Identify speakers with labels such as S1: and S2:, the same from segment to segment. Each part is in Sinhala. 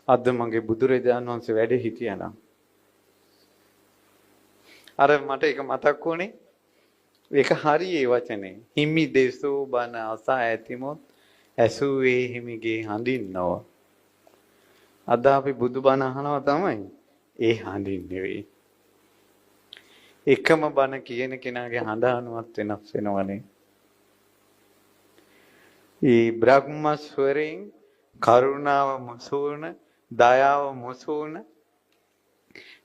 S1: අද මගේ බුදුරජාණන් වහන්සේ වැඩ හිටියානම් අර මට ඒක මතක් වුණේ ඒක හරියේ වචනේ. හිමි දෙසෝ බණ අසා ඇතිමොත් ඇසුවේ හිමිගේ හඳින්නව. අද අපි බුදුබණ අහනවා තමයි. ඒ හඳින් නෙවෙයි. එකම බණ කියන කෙනාගේ හඳ අනුවත් වෙනස් වෙනවනේ. ඒ බ්‍රහ්මස්වරයෙන් කරුණාව මුසුවන, දයාව මුසුවන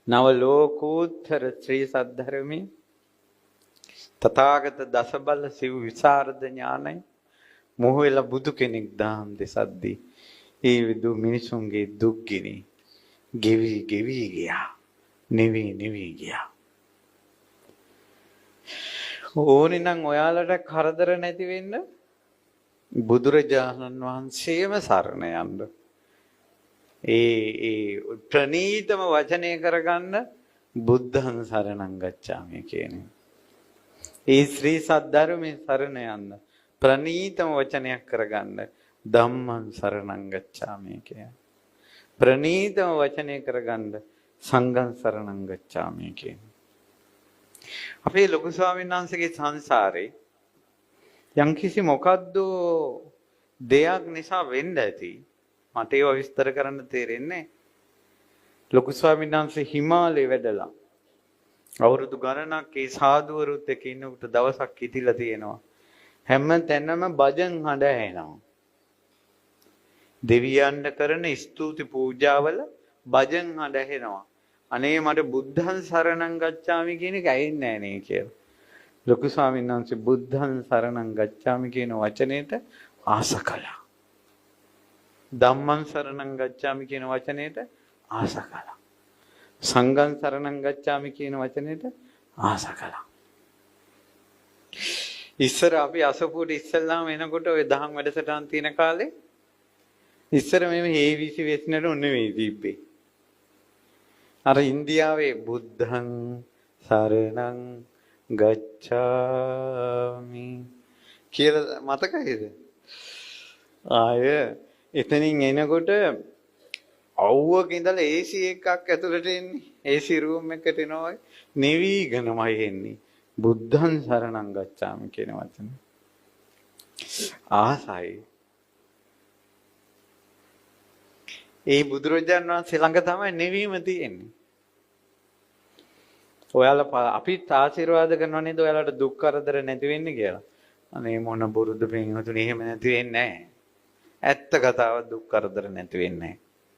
S1: නව ලෝකෝත්තර ශ්‍රී සද්ධර්මී තථාගත දසබල සිව් විසරද ඥානයි මොහොෙලා බුදු කෙනෙක් දහම් දෙසද්දී ඒ විදු මිනිසුන්ගේ දුක් ගෙවි ගියා. නිවි ගියා. ඕනේ නම් ඔයාලට කරදර නැති වෙන්න බුදුරජාණන් වහන්සේම සරණ යන්න. ඒ ප්‍රණීතම වචනය කරගන්න බුද්ධං සරණං ගච්ඡාමි කියන්නේ. ඒ ශ්‍රී සද්ධර්මයේ සරණ යන්න ප්‍රණීතම වචනයක් කරගන්න ධම්මං සරණං ගච්ඡාමි කියන්නේ. ප්‍රණීතම වචනය කරගන්න සංඝං සරණං ගච්ඡාමි කියන්නේ. අපේ ලොකු ස්වාමීන් වහන්සේගේ සංසාරේ යම්කිසි මොකද්ද දෙයක් නිසා වෙන්න ඇති. මට ඒව විස්තර කරන්න තේරෙන්නේ. ලොකු ස්වාමීන් වහන්සේ හිමාලයේ වැඩලා අවුරුදු ගණනක් ඒ සාදුවරුත් එක්ක ඉන්නකොට දවසක් හිටිලා තියෙනවා. හැම තැනම භජන් හඬ ඇහෙනවා. දෙවියන්ට කරන ස්තුති පූජාවල භජන් හඬ ඇහෙනවා. අනේ මට බුද්ධං සරණං ගච්ඡාමි කියන එක ඇහෙන්නේ නැහැ නේ කියලා. ලොකු ස්වාමීන් වහන්සේ බුද්ධං සරණං ගච්ඡාමි කියන වචනේට ආස කළා. ධම්මං සරණං ගච්ඡාමි කියන වචනේට ආස කළා. සංඝං සරණං ගච්ඡාමි කියන වචනේට ආස කළා. ඉස්සර අපි අසපුවට ඉස්සල්ලාම එනකොට ඔය දහම් වැඩසටහන් තියෙන කාලේ ඉස්සර මේ හේවිසි වෙස්නට නෙවෙයි තිබ්බේ. අර ඉන්දියාවේ බුද්ධං සරණං ගච්ඡාමි කියලා මතකයිද? ආය එතනින් එනකොට අවුවක ඉඳලා AC එකක් ඇතුළට එන්නේ. AC රූම් එකට එනවා නිවිගෙනමයි එන්නේ. බුද්ධං සරණං ගච්ඡාමි කියන වචනේ. ආසයි. ඒ බුදුරජාණන් වහන්සේ ළඟ තමයි නිවීම තියෙන්නේ. ඔයාලා අපිත් ආශිර්වාද කරනවා නේද ඔයාලට දුක් කරදර නැති වෙන්න කියලා. අනේ මොන බුරුදු පින්වතුනි එහෙම නැති වෙන්නේ නැහැ. ඇත්ත කතාව දුක් කරදර නැති වෙන්නේ නැහැ.